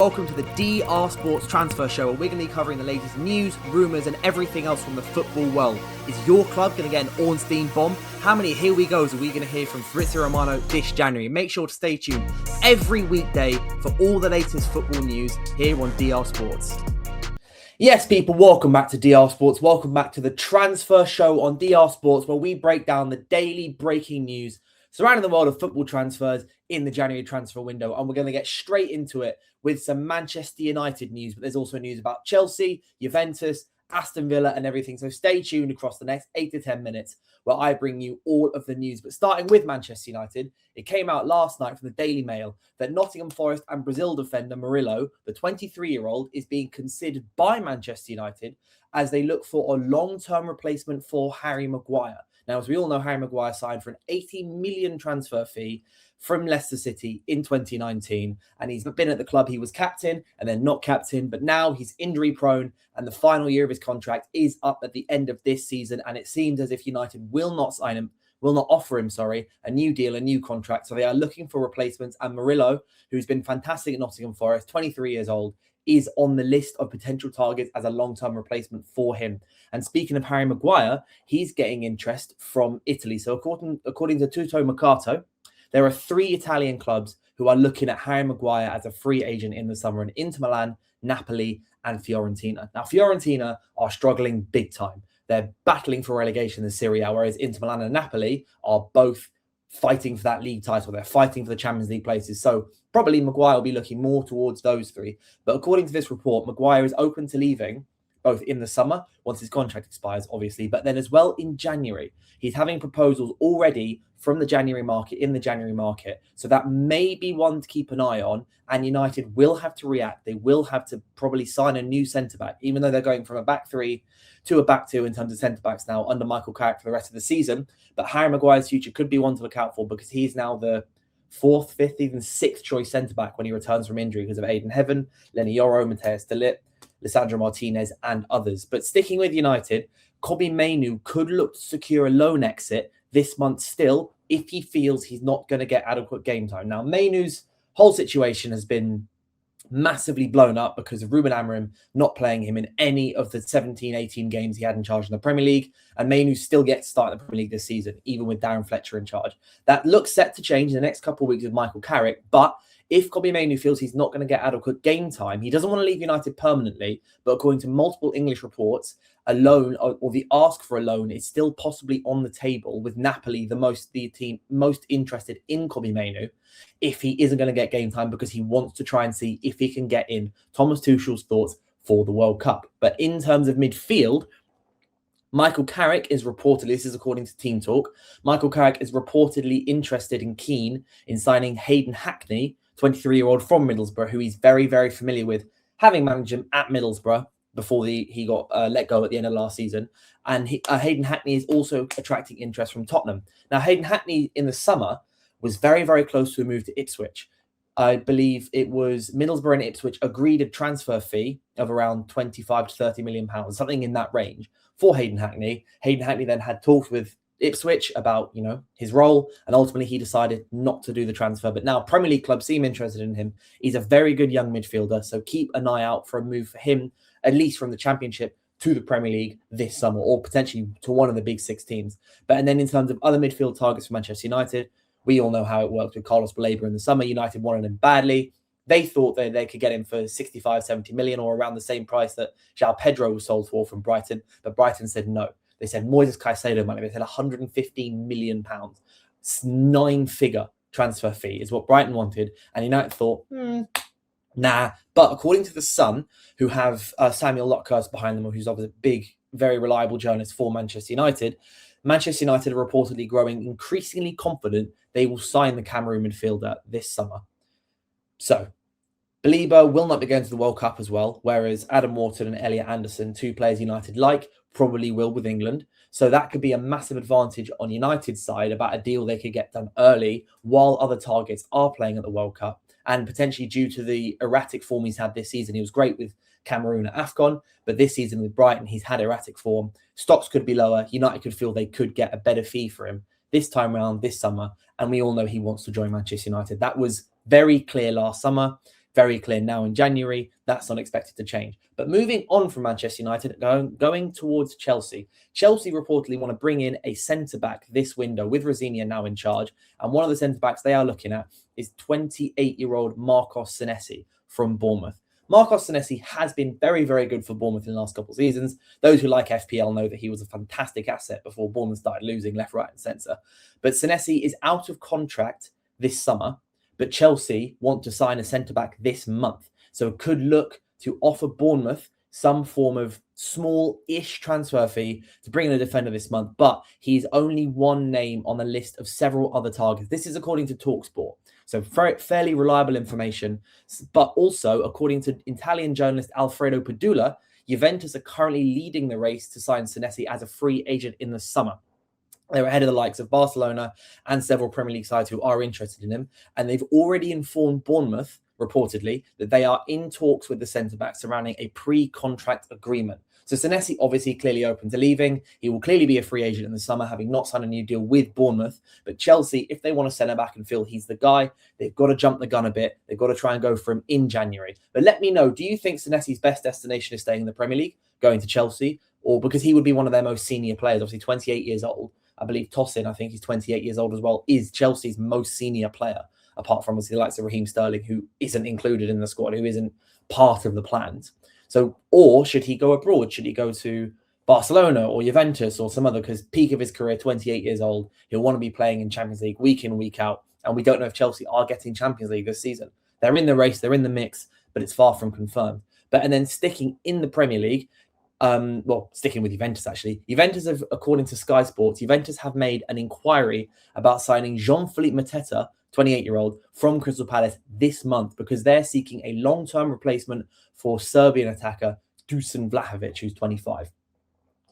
welcome to the DR Sports Transfer Show, where we're going to be covering the latest news, rumours and everything else from the football world. Is your club going to get an Ornstein bomb? How many here we goes are we going to hear from Fabrizio Romano this January? Make sure to stay tuned every weekday for all the latest football news here on DR Sports. Yes, people, welcome back to DR Sports. Welcome back to the Transfer Show on DR Sports, where we break down the daily breaking news surrounding the world of football transfers in the January transfer window. And we're going to get straight into it with some Manchester United news, but there's also news about Chelsea, Juventus, Aston Villa and everything. So stay tuned across the next 8 to 10 minutes where I bring you all of the news. But starting with Manchester United, it came out last night from the Daily Mail that Nottingham Forest and Brazil defender Murillo, the 23-year-old, is being considered by Manchester United as they look for a long-term replacement for Harry Maguire. Now, as we all know, Harry Maguire signed for an 18 million transfer fee from Leicester City in 2019. And he's been at the club. He was captain and then not captain. But now he's injury prone and the final year of his contract is up at the end of this season. And it seems as if United will not offer him, a new deal, a new contract. So they are looking for replacements. And Murillo, who's been fantastic at Nottingham Forest, 23 years old, is on the list of potential targets as a long-term replacement for him. And speaking of Harry Maguire, he's getting interest from Italy. So according to Tutto Mercato, there are 3 Italian clubs who are looking at Harry Maguire as a free agent in the summer: in Inter Milan, Napoli, and Fiorentina. Now, Fiorentina are struggling big time. They're battling for relegation in Serie A, whereas Inter Milan and Napoli are both fighting for that league title. They're fighting for the Champions League places. So probably Maguire will be looking more towards those 3. But according to this report, Maguire is open to leaving both in the summer, once his contract expires, obviously, but then as well in January. He's having proposals already from the January market, So that may be one to keep an eye on. And United will have to react. They will have to probably sign a new centre-back, even though they're going from a back 3 to a back 2 in terms of centre-backs now under Michael Carrick for the rest of the season. But Harry Maguire's future could be one to look out for, because he's now the 4th, 5th, even 6th choice centre-back when he returns from injury because of Aiden Heaven, Lenny Yoro, Mateus de Ligt, Lisandro Martinez and others. But sticking with United, Mainoo could look to secure a loan exit this month still if he feels he's not going to get adequate game time. Now, Mainoo's whole situation has been massively blown up because of Ruben Amorim not playing him in any of the 17, 18 games he had in charge in the Premier League. And Mainoo still gets to start in the Premier League this season, even with Darren Fletcher in charge. That looks set to change in the next couple of weeks with Michael Carrick, but if Mainoo feels he's not going to get adequate game time, he doesn't want to leave United permanently, but according to multiple English reports, a loan or the ask for a loan is still possibly on the table, with Napoli the team most interested in Mainoo if he isn't going to get game time, because he wants to try and see if he can get in Thomas Tuchel's thoughts for the World Cup. But in terms of midfield, Michael Carrick is reportedly, this is according to Team Talk, Michael Carrick is reportedly interested and keen in signing Hayden Hackney, 23-year-old from Middlesbrough, who he's very, very familiar with, having managed him at Middlesbrough before he got let go at the end of last season. And Hayden Hackney is also attracting interest from Tottenham. Now, Hayden Hackney in the summer was very, very close to a move to Ipswich. I believe it was Middlesbrough and Ipswich agreed a transfer fee of around 25 to 30 million pounds, something in that range, for Hayden Hackney. Hayden Hackney then had talks with Ipswich about, his role, and ultimately he decided not to do the transfer. But now Premier League clubs seem interested in him. He's a very good young midfielder, so keep an eye out for a move for him, at least from the Championship to the Premier League this summer, or potentially to one of the big 6 teams. And then in terms of other midfield targets for Manchester United, we all know how it worked with Carlos Baleba in the summer. United wanted him badly. They thought that they could get him for 65, 70 million, or around the same price that João Pedro was sold for from Brighton. But Brighton said no. They said Moises Caicedo money. They said £115 million. 9-figure transfer fee is what Brighton wanted. And United thought, nah. But according to The Sun, who have Samuel Lockhurst behind them, who's obviously a big, very reliable journalist for Manchester United are reportedly growing increasingly confident they will sign the Cameroon midfielder this summer. So, Baleba will not be going to the World Cup as well, whereas Adam Wharton and Elliot Anderson, 2 players United like, probably will with England. So that could be a massive advantage on United's side about a deal they could get done early while other targets are playing at the World Cup. And potentially due to the erratic form he's had this season, he was great with Cameroon at AFCON, but this season with Brighton, he's had erratic form. Stocks could be lower. United could feel they could get a better fee for him this time around, this summer. And we all know he wants to join Manchester United. That was very clear last summer. very clear now in January. That's not expected to change. But moving on from Manchester United, going towards Chelsea. Chelsea reportedly want to bring in a centre-back this window with Rosinia now in charge. And one of the centre-backs they are looking at is 28-year-old Marcos Senesi from Bournemouth. Marcos Senesi has been very, very good for Bournemouth in the last couple of seasons. Those who like FPL know that he was a fantastic asset before Bournemouth started losing left, right and centre. But Senesi is out of contract this summer, but Chelsea want to sign a centre-back this month. So it could look to offer Bournemouth some form of small-ish transfer fee to bring in a defender this month, but he's only one name on the list of several other targets. This is according to TalkSport. So fairly reliable information, but also according to Italian journalist Alfredo Padula, Juventus are currently leading the race to sign Senesi as a free agent in the summer. They're ahead of the likes of Barcelona and several Premier League sides who are interested in him. And they've already informed Bournemouth, reportedly, that they are in talks with the centre-back surrounding a pre-contract agreement. So Senesi obviously clearly open to leaving. He will clearly be a free agent in the summer, having not signed a new deal with Bournemouth. But Chelsea, if they want a centre-back and feel he's the guy, they've got to jump the gun a bit. They've got to try and go for him in January. But let me know, do you think Senesi's best destination is staying in the Premier League, going to Chelsea? Or because he would be one of their most senior players, obviously 28 years old. I believe Tosin, I think he's 28 years old as well, is Chelsea's most senior player, apart from obviously the likes of Raheem Sterling, who isn't included in the squad, who isn't part of the plans. So, or should he go abroad? Should he go to Barcelona or Juventus or some other? Because peak of his career, 28 years old, he'll want to be playing in Champions League week in, week out. And we don't know if Chelsea are getting Champions League this season. They're in the race, they're in the mix, but it's far from confirmed. And then sticking in the Premier League, sticking with Juventus, actually. Juventus have, according to Sky Sports, Juventus have made an inquiry about signing Jean-Philippe Mateta, 28-year-old, from Crystal Palace this month because they're seeking a long-term replacement for Serbian attacker Dusan Vlahovic, who's 25.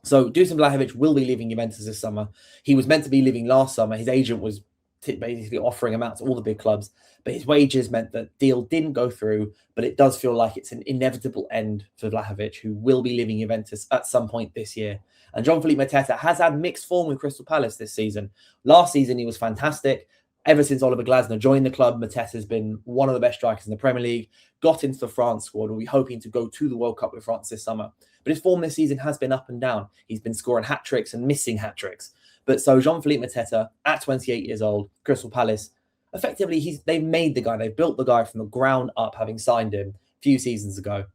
So Dusan Vlahovic will be leaving Juventus this summer. He was meant to be leaving last summer. His agent was basically offering him out to all the big clubs, but his wages meant that deal didn't go through. But it does feel like it's an inevitable end for Vlahovic, who will be leaving Juventus at some point this year. And Jean-Philippe Mateta has had mixed form with Crystal Palace this season. Last season, he was fantastic. Ever since Oliver Glasner joined the club, Mateta's been one of the best strikers in the Premier League, got into the France squad. We'll be hoping to go to the World Cup with France this summer. But his form this season has been up and down. He's been scoring hat-tricks and missing hat-tricks. But so Jean-Philippe Mateta, at 28 years old, Crystal Palace, effectively, they've made the guy. They've built the guy from the ground up, having signed him a few seasons ago.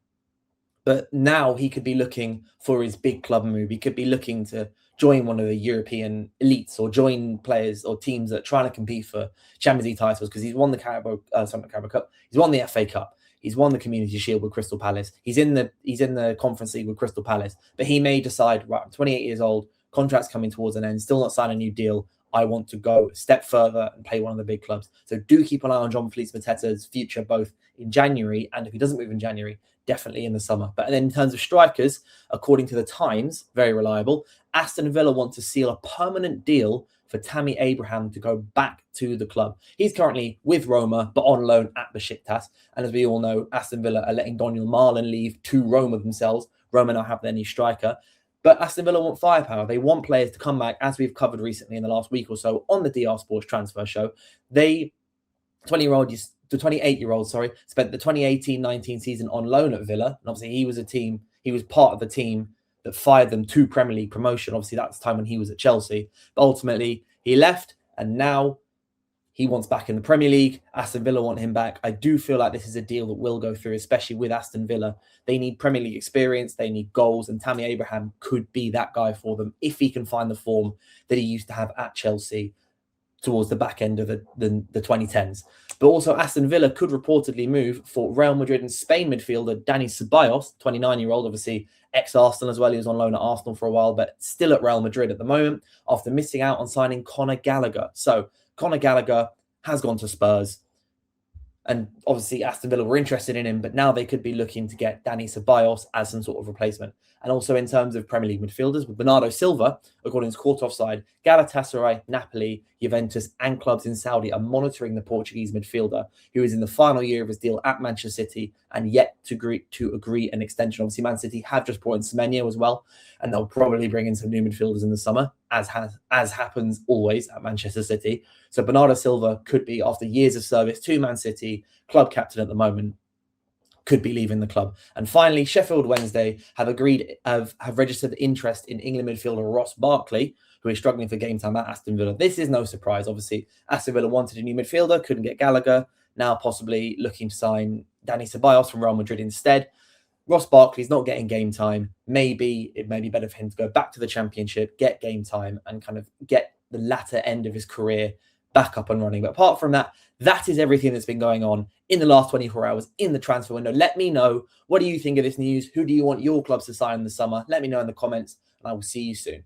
But now he could be looking for his big club move. He could be looking to join one of the European elites or join players or teams that are trying to compete for Champions League titles because he's won the Carabao Cup. He's won the FA Cup. He's won the Community Shield with Crystal Palace. He's in the Conference League with Crystal Palace. But he may decide, right, I'm 28 years old, contract's coming towards an end, still not signed a new deal. I want to go a step further and play one of the big clubs. So do keep an eye on Jean-Philippe Mateta's future, both in January and if he doesn't move in January, definitely in the summer. But then in terms of strikers, according to the Times, very reliable, Aston Villa want to seal a permanent deal for Tammy Abraham to go back to the club. He's currently with Roma, but on loan at Besiktas. And as we all know, Aston Villa are letting Daniel Marlon leave to Roma themselves. Roma now have their new striker. But Aston Villa want firepower. They want players to come back, as we've covered recently in the last week or so on the DR Sports Transfer Show. The 28-year-old, spent the 2018-19 season on loan at Villa. And obviously he was part of the team that fired them to Premier League promotion. Obviously, that's the time when he was at Chelsea. But ultimately, he left, and now he wants back in the Premier League. Aston Villa want him back. I do feel like this is a deal that will go through, especially with Aston Villa. They need Premier League experience. They need goals. And Tammy Abraham could be that guy for them if he can find the form that he used to have at Chelsea towards the back end of the 2010s. But also Aston Villa could reportedly move for Real Madrid and Spain midfielder Dani Ceballos, 29-year-old, obviously ex-Arsenal as well. He was on loan at Arsenal for a while, but still at Real Madrid at the moment after missing out on signing Conor Gallagher. So Conor Gallagher has gone to Spurs. And obviously Aston Villa were interested in him, but now they could be looking to get Dani Ceballos as some sort of replacement. And also in terms of Premier League midfielders, with Bernardo Silva, according to Court Offside, Galatasaray, Napoli, Juventus, and clubs in Saudi are monitoring the Portuguese midfielder, who is in the final year of his deal at Manchester City and yet to agree an extension. Obviously, Man City have just brought in Semenyo as well, and they'll probably bring in some new midfielders in the summer, as happens always at Manchester City. So Bernardo Silva could be, after years of service to Man City, club captain at the moment, could be leaving the club. And finally, Sheffield Wednesday have registered interest in England midfielder Ross Barkley, who is struggling for game time at Aston Villa. This is no surprise. Obviously, Aston Villa wanted a new midfielder, couldn't get Gallagher. Now possibly looking to sign Dani Ceballos from Real Madrid instead. Ross Barkley's not getting game time. Maybe it may be better for him to go back to the Championship, get game time, and kind of get the latter end of his career back up and running. But apart from that, that is everything that's been going on in the last 24 hours in the transfer window. Let me know, what do you think of this news? Who do you want your clubs to sign in the summer? Let me know in the comments, and I will see you soon.